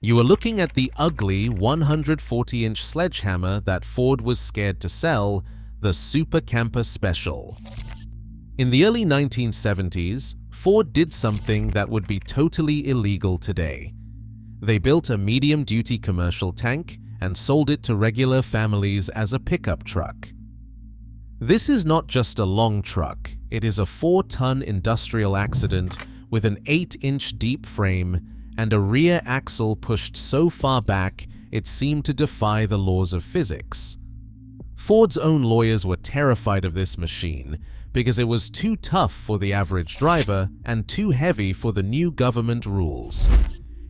You are looking at the ugly 140-inch sledgehammer that Ford was scared to sell, the Super Camper Special. In the early 1970s, Ford did something that would be totally illegal today. They built a medium-duty commercial tank and sold it to regular families as a pickup truck. This is not just a long truck, it is a 4-ton industrial accident with an 8-inch deep frame and a rear axle pushed so far back it seemed to defy the laws of physics. Ford's own lawyers were terrified of this machine because it was too tough for the average driver and too heavy for the new government rules.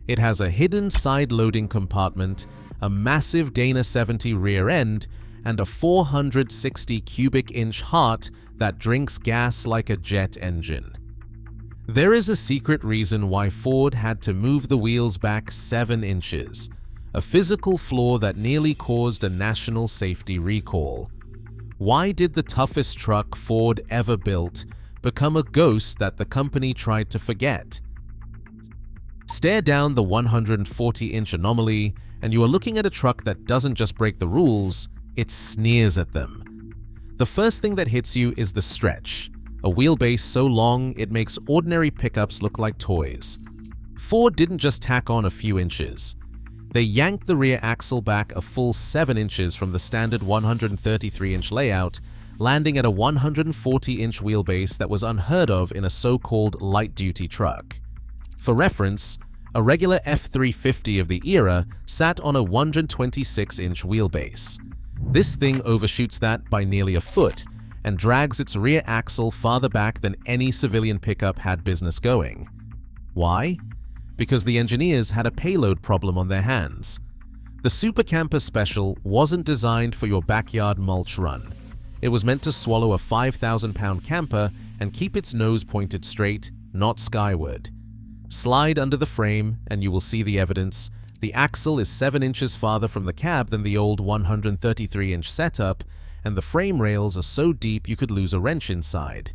It has a hidden side-loading compartment, a massive Dana 70 rear end, and a 460 cubic inch heart that drinks gas like a jet engine. There is a secret reason why Ford had to move the wheels back 7 inches, a physical flaw that nearly caused a national safety recall. Why did the toughest truck Ford ever built become a ghost that the company tried to forget? Stare down the 140-inch anomaly, and you are looking at a truck that doesn't just break the rules, it sneers at them. The first thing that hits you is the stretch, a wheelbase so long it makes ordinary pickups look like toys. Ford didn't just tack on a few inches. They yanked the rear axle back a full 7 inches from the standard 133-inch layout, landing at a 140-inch wheelbase that was unheard of in a so-called light-duty truck. For reference, a regular F350 of the era sat on a 126-inch wheelbase. This thing overshoots that by nearly a foot and drags its rear axle farther back than any civilian pickup had business going. Why? Because the engineers had a payload problem on their hands. The Super Camper Special wasn't designed for your backyard mulch run. It was meant to swallow a 5,000-pound camper and keep its nose pointed straight, not skyward. Slide under the frame and you will see the evidence. The axle is 7 inches farther from the cab than the old 133-inch setup, and the frame rails are so deep you could lose a wrench inside.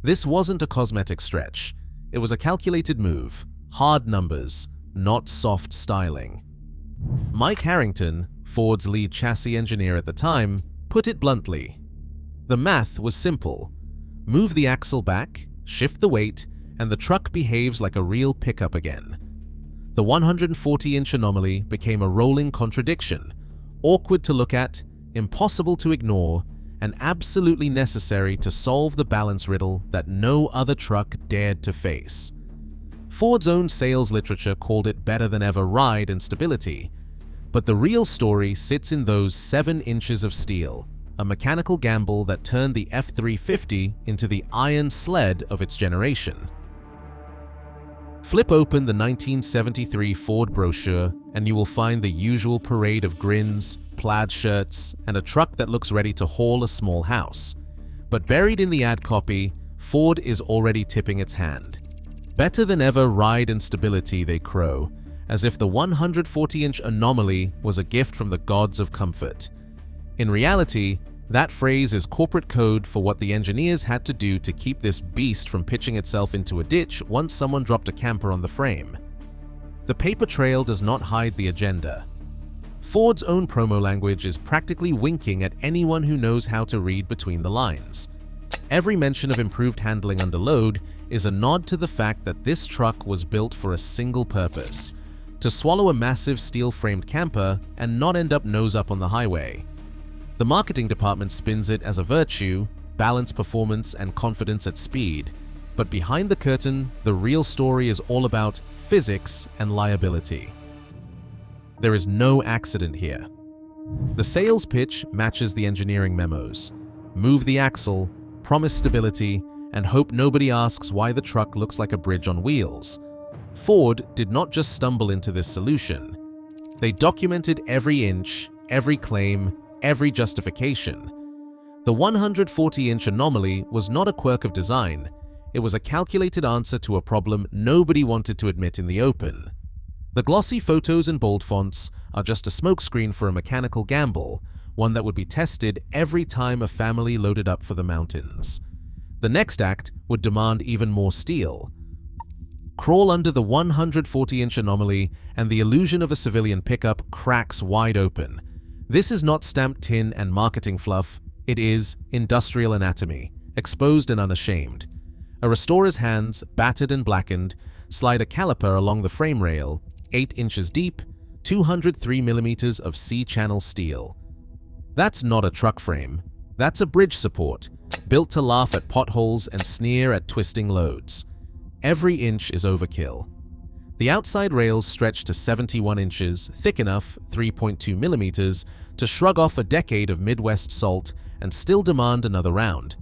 This wasn't a cosmetic stretch. It was a calculated move. Hard numbers, not soft styling. Mike Harrington, Ford's lead chassis engineer at the time, put it bluntly. The math was simple. Move the axle back, shift the weight, and the truck behaves like a real pickup again. The 140-inch anomaly became a rolling contradiction, awkward to look at, impossible to ignore, and absolutely necessary to solve the balance riddle that no other truck dared to face. Ford's own sales literature called it better than ever ride and stability, but the real story sits in those 7 inches of steel, a mechanical gamble that turned the F350 into the iron sled of its generation. Flip open the 1973 Ford brochure and you will find the usual parade of grins, plaid shirts, and a truck that looks ready to haul a small house. But buried in the ad copy, Ford is already tipping its hand. Better than ever ride and stability, they crow, as if the 140-inch anomaly was a gift from the gods of comfort. In reality, that phrase is corporate code for what the engineers had to do to keep this beast from pitching itself into a ditch once someone dropped a camper on the frame. The paper trail does not hide the agenda. Ford's own promo language is practically winking at anyone who knows how to read between the lines. Every mention of improved handling under load is a nod to the fact that this truck was built for a single purpose: to swallow a massive steel-framed camper and not end up nose up on the highway. The marketing department spins it as a virtue, balance performance and confidence at speed, but behind the curtain, the real story is all about physics and liability. There is no accident here. The sales pitch matches the engineering memos. Move the axle, promise stability, and hope nobody asks why the truck looks like a bridge on wheels. Ford did not just stumble into this solution. They documented every inch, every claim, every justification. The 140-inch anomaly was not a quirk of design. It was a calculated answer to a problem nobody wanted to admit in the open. The glossy photos and bold fonts are just a smokescreen for a mechanical gamble, one that would be tested every time a family loaded up for the mountains. The next act would demand even more steel. Crawl under the 140-inch anomaly and the illusion of a civilian pickup cracks wide open. This is not stamped tin and marketing fluff, it is industrial anatomy, exposed and unashamed. A restorer's hands, battered and blackened, slide a caliper along the frame rail, 8 inches deep, 203 millimeters of C-channel steel. That's not a truck frame, that's a bridge support, built to laugh at potholes and sneer at twisting loads. Every inch is overkill. The outside rails stretch to 71 inches, thick enough, 3.2 millimeters, to shrug off a decade of Midwest salt and still demand another round.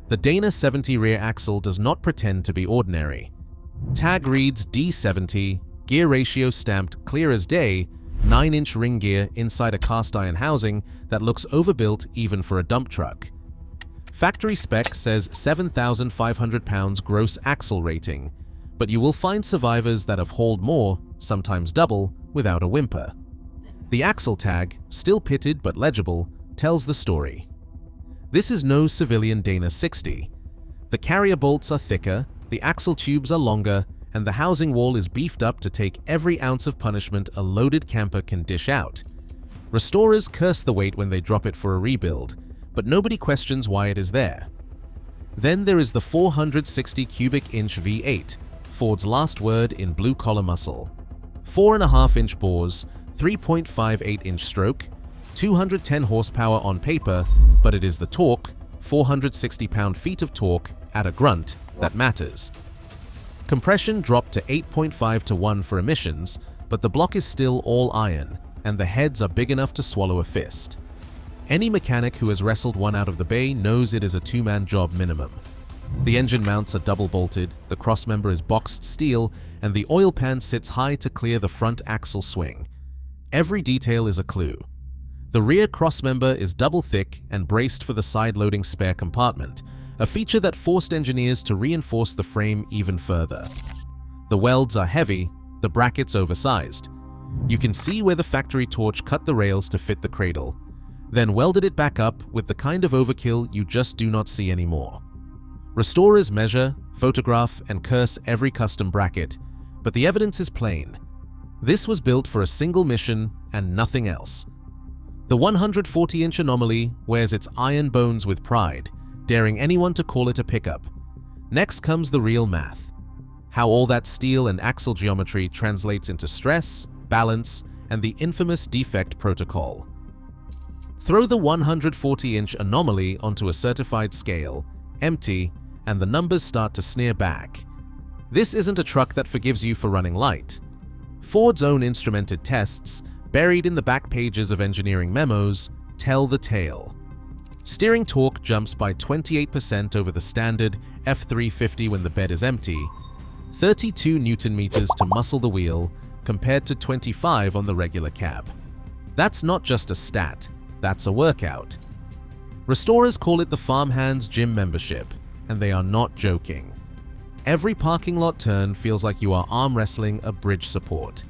The Dana 70 rear axle does not pretend to be ordinary. Tag reads D70, gear ratio stamped clear as day, 9-inch ring gear inside a cast iron housing that looks overbuilt even for a dump truck. Factory spec says 7,500 pounds gross axle rating, but you will find survivors that have hauled more, sometimes double, without a whimper. The axle tag, still pitted but legible, tells the story. This is no civilian Dana 60. The carrier bolts are thicker, the axle tubes are longer, and the housing wall is beefed up to take every ounce of punishment a loaded camper can dish out. Restorers curse the weight when they drop it for a rebuild, but nobody questions why it is there. Then there is the 460 cubic inch V8, Ford's last word in blue-collar muscle. 4.5-inch bores, 3.58-inch stroke, 210 horsepower on paper, but it is the torque, 460 pound-feet of torque, at a grunt, that matters. Compression dropped to 8.5 to 1 for emissions, but the block is still all iron, and the heads are big enough to swallow a fist. Any mechanic who has wrestled one out of the bay knows it is a two-man job minimum. The engine mounts are double-bolted, the crossmember is boxed steel, and the oil pan sits high to clear the front axle swing. Every detail is a clue. The rear crossmember is double thick and braced for the side-loading spare compartment, a feature that forced engineers to reinforce the frame even further. The welds are heavy, the brackets oversized. You can see where the factory torch cut the rails to fit the cradle, then welded it back up with the kind of overkill you just do not see anymore. Restorers measure, photograph, and curse every custom bracket, but the evidence is plain. This was built for a single mission and nothing else. The 140-inch anomaly wears its iron bones with pride, daring anyone to call it a pickup. Next comes the real math. How all that steel and axle geometry translates into stress, balance, and the infamous defect protocol. Throw the 140-inch anomaly onto a certified scale, empty, and the numbers start to sneer back. This isn't a truck that forgives you for running light. Ford's own instrumented tests, buried in the back pages of engineering memos, tell the tale. Steering torque jumps by 28% over the standard F350 when the bed is empty, 32 Newton-meters to muscle the wheel, compared to 25 on the regular cab. That's not just a stat, that's a workout. Restorers call it the farmhand's gym membership, and they are not joking. Every parking lot turn feels like you are arm wrestling a bridge support.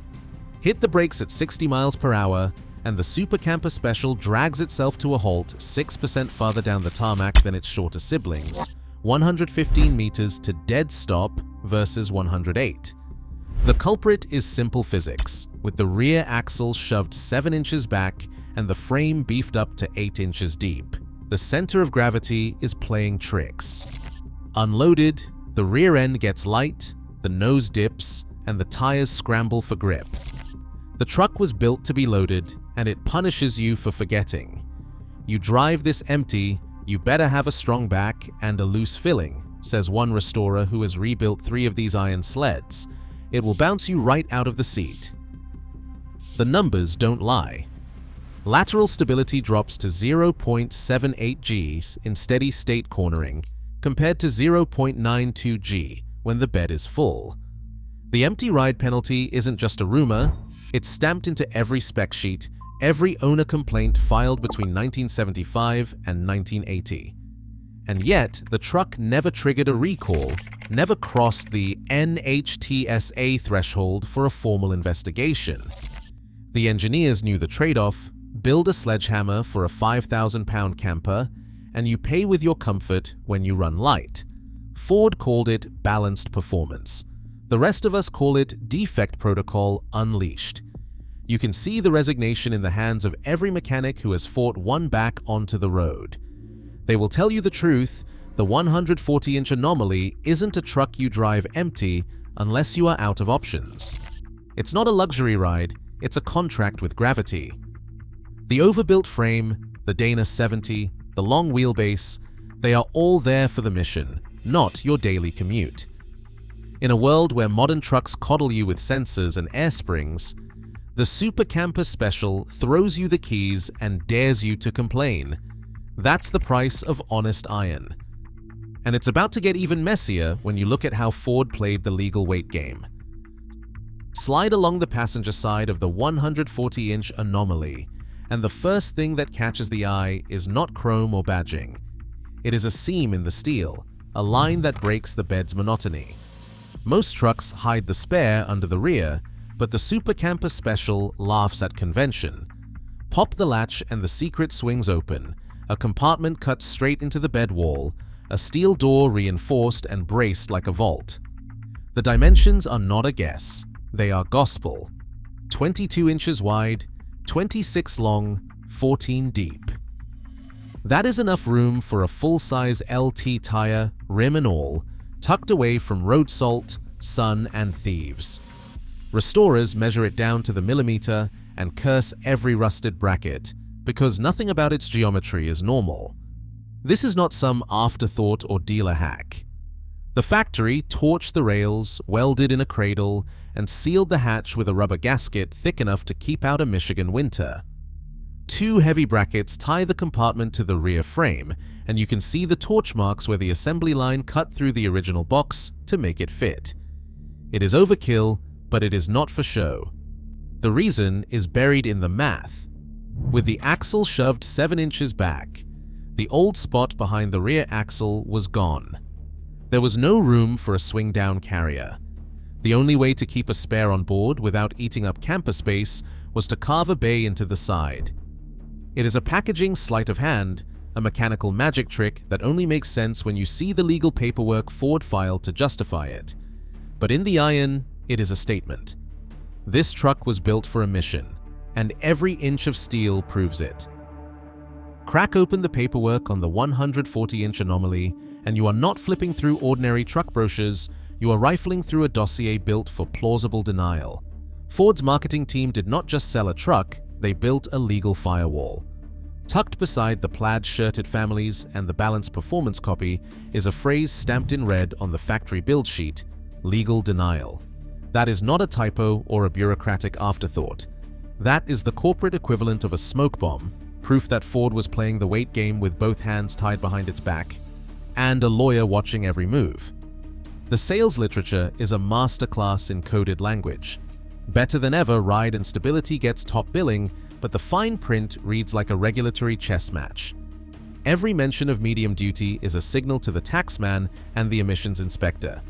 Hit the brakes at 60 miles per hour, and the Super Camper Special drags itself to a halt 6% farther down the tarmac than its shorter siblings, 115 meters to dead stop versus 108. The culprit is simple physics, with the rear axle shoved 7 inches back and the frame beefed up to 8 inches deep. The center of gravity is playing tricks. Unloaded, the rear end gets light, the nose dips, and the tires scramble for grip. The truck was built to be loaded, and it punishes you for forgetting. You drive this empty, you better have a strong back and a loose filling, says one restorer who has rebuilt 3 of these iron sleds. It will bounce you right out of the seat. The numbers don't lie. Lateral stability drops to 0.78 Gs in steady state cornering, compared to 0.92 G when the bed is full. The empty ride penalty isn't just a rumor, it's stamped into every spec sheet, every owner complaint filed between 1975 and 1980. And yet, the truck never triggered a recall, never crossed the NHTSA threshold for a formal investigation. The engineers knew the trade-off: build a Sledgehammer for a 5,000-pound camper, and you pay with your comfort when you run light. Ford called it balanced performance. The rest of us call it Defect Protocol Unleashed. You can see the resignation in the hands of every mechanic who has fought one back onto the road. They will tell you the truth: the 140-inch anomaly isn't a truck you drive empty unless you are out of options. It's not a luxury ride, it's a contract with gravity. The overbuilt frame, the Dana 70, the long wheelbase, they are all there for the mission, not your daily commute. In a world where modern trucks coddle you with sensors and air springs, the Super Camper Special throws you the keys and dares you to complain. That's the price of honest iron. And it's about to get even messier when you look at how Ford played the legal weight game. Slide along the passenger side of the 140-inch anomaly, and the first thing that catches the eye is not chrome or badging. It is a seam in the steel, a line that breaks the bed's monotony. Most trucks hide the spare under the rear, but the Super Camper Special laughs at convention. Pop the latch and the secret swings open, a compartment cut straight into the bed wall, a steel door reinforced and braced like a vault. The dimensions are not a guess, they are gospel. 22 inches wide, 26 long, 14 deep. That is enough room for a full-size LT tire, rim and all, tucked away from road salt, sun, and thieves. Restorers measure it down to the millimeter and curse every rusted bracket, because nothing about its geometry is normal. This is not some afterthought or dealer hack. The factory torched the rails, welded in a cradle, and sealed the hatch with a rubber gasket thick enough to keep out a Michigan winter. 2 heavy brackets tie the compartment to the rear frame, and you can see the torch marks where the assembly line cut through the original box to make it fit. It is overkill, but it is not for show. The reason is buried in the math. With the axle shoved 7 inches back, the old spot behind the rear axle was gone. There was no room for a swing-down carrier. The only way to keep a spare on board without eating up camper space was to carve a bay into the side. It is a packaging sleight of hand, a mechanical magic trick that only makes sense when you see the legal paperwork Ford filed to justify it. But in the iron, it is a statement. This truck was built for a mission, and every inch of steel proves it. Crack open the paperwork on the 140-inch anomaly, and you are not flipping through ordinary truck brochures, you are rifling through a dossier built for plausible denial. Ford's marketing team did not just sell a truck, they built a legal firewall. Tucked beside the plaid-shirted families and the balanced performance copy is a phrase stamped in red on the factory build sheet: legal denial. That is not a typo or a bureaucratic afterthought. That is the corporate equivalent of a smoke bomb, proof that Ford was playing the weight game with both hands tied behind its back, and a lawyer watching every move. The sales literature is a masterclass in coded language. Better than ever, ride and stability gets top billing, but the fine print reads like a regulatory chess match. Every mention of medium duty is a signal to the taxman and the emissions inspector.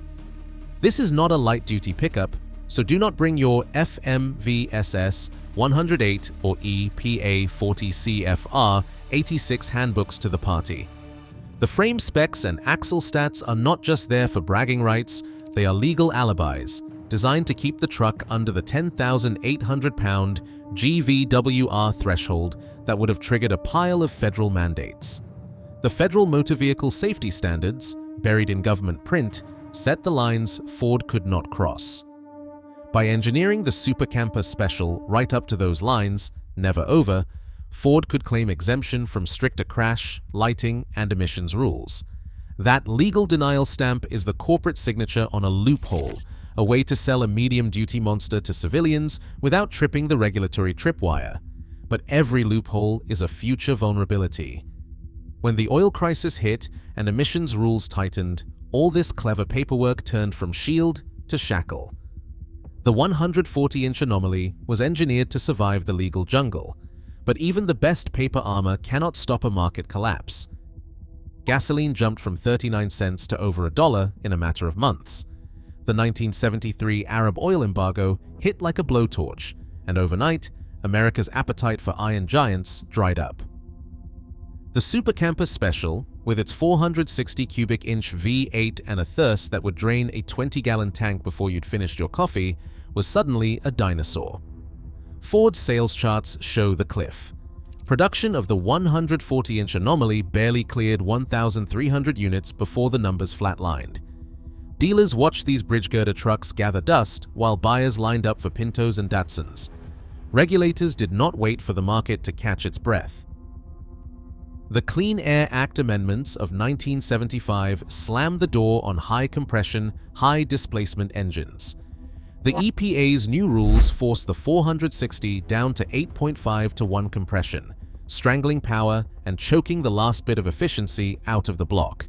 This is not a light-duty pickup, so do not bring your FMVSS 108 or EPA 40 CFR 86 handbooks to the party. The frame specs and axle stats are not just there for bragging rights, they are legal alibis, designed to keep the truck under the 10,800-pound GVWR threshold that would have triggered a pile of federal mandates. The Federal Motor Vehicle Safety Standards, buried in government print, set the lines Ford could not cross. By engineering the Super Camper Special right up to those lines, never over, Ford could claim exemption from stricter crash, lighting, and emissions rules. That legal denial stamp is the corporate signature on a loophole, a way to sell a medium-duty monster to civilians without tripping the regulatory tripwire. But every loophole is a future vulnerability. When the oil crisis hit and emissions rules tightened, all this clever paperwork turned from shield to shackle. The 140-inch anomaly was engineered to survive the legal jungle, but even the best paper armor cannot stop a market collapse. Gasoline jumped from 39 cents to over $1 in a matter of months. The 1973 Arab oil embargo hit like a blowtorch, and overnight, America's appetite for iron giants dried up. The Super Camper Special, with its 460 cubic inch V8 and a thirst that would drain a 20-gallon tank before you'd finished your coffee, was suddenly a dinosaur. Ford's sales charts show the cliff. Production of the 140-inch Anomaly barely cleared 1,300 units before the numbers flatlined. Dealers watched these bridge girder trucks gather dust while buyers lined up for Pintos and Datsuns. Regulators did not wait for the market to catch its breath. The Clean Air Act amendments of 1975 slammed the door on high-compression, high-displacement engines. The EPA's new rules forced the 460 down to 8.5 to 1 compression, strangling power and choking the last bit of efficiency out of the block.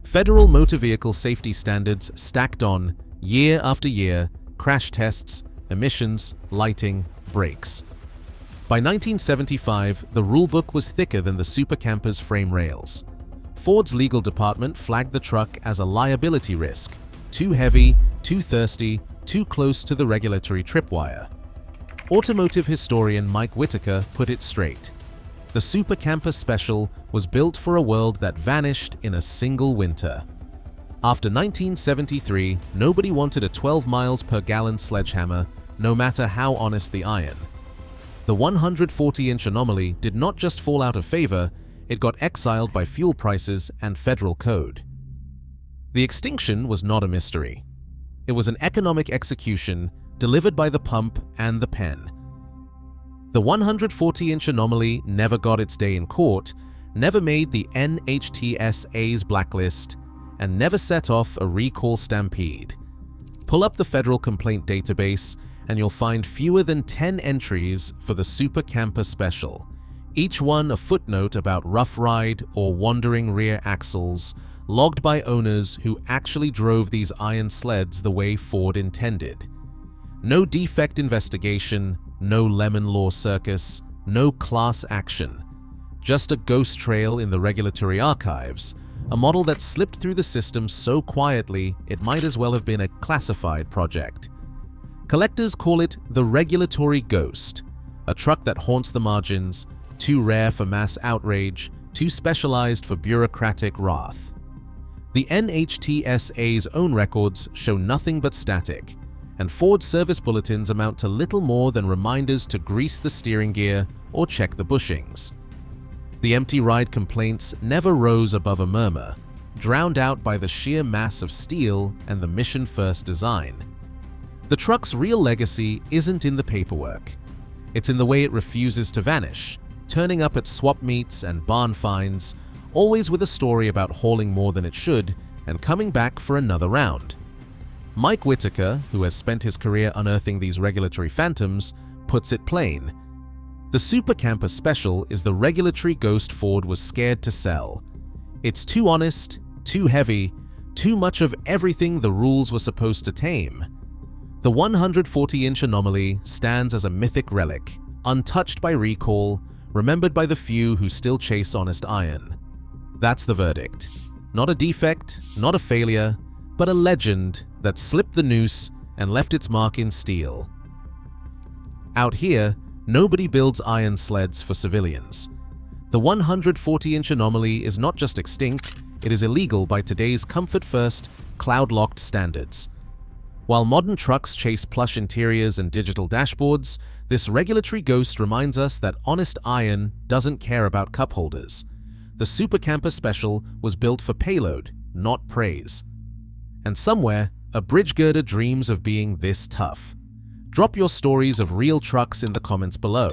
Federal motor vehicle safety standards stacked on, year after year, crash tests, emissions, lighting, brakes. By 1975, the rulebook was thicker than the Super Camper's frame rails. Ford's legal department flagged the truck as a liability risk, too heavy, too thirsty, too close to the regulatory tripwire. Automotive historian Mike Whitaker put it straight. The Super Camper Special was built for a world that vanished in a single winter. After 1973, nobody wanted a 12 miles per gallon Sledgehammer, no matter how honest the iron. The 140-inch Anomaly did not just fall out of favor, it got exiled by fuel prices and federal code. The extinction was not a mystery. It was an economic execution delivered by the pump and the pen. The 140-inch Anomaly never got its day in court, never made the NHTSA's blacklist, and never set off a recall stampede. Pull up the federal complaint database and you'll find fewer than 10 entries for the Super Camper Special, each one a footnote about rough ride or wandering rear axles, logged by owners who actually drove these iron sleds the way Ford intended. No defect investigation, no lemon law circus, no class action. Just a ghost trail in the regulatory archives, a model that slipped through the system so quietly it might as well have been a classified project. Collectors call it the regulatory ghost, a truck that haunts the margins, too rare for mass outrage, too specialized for bureaucratic wrath. The NHTSA's own records show nothing but static, and Ford service bulletins amount to little more than reminders to grease the steering gear or check the bushings. The empty ride complaints never rose above a murmur, drowned out by the sheer mass of steel and the mission-first design. The truck's real legacy isn't in the paperwork. It's in the way it refuses to vanish, turning up at swap meets and barn finds, always with a story about hauling more than it should and coming back for another round. Mike Whitaker, who has spent his career unearthing these regulatory phantoms, puts it plain. The Super Camper Special is the regulatory ghost Ford was scared to sell. It's too honest, too heavy, too much of everything the rules were supposed to tame. The 140-inch Anomaly stands as a mythic relic, untouched by recall, remembered by the few who still chase honest iron. That's the verdict. Not a defect, not a failure, but a legend that slipped the noose and left its mark in steel. Out here, nobody builds iron sleds for civilians. The 140-inch Anomaly is not just extinct, it is illegal by today's comfort-first, cloud-locked standards. While modern trucks chase plush interiors and digital dashboards, this regulatory ghost reminds us that honest iron doesn't care about cup holders. The Super Camper Special was built for payload, not praise. And somewhere, a bridge girder dreams of being this tough. Drop your stories of real trucks in the comments below.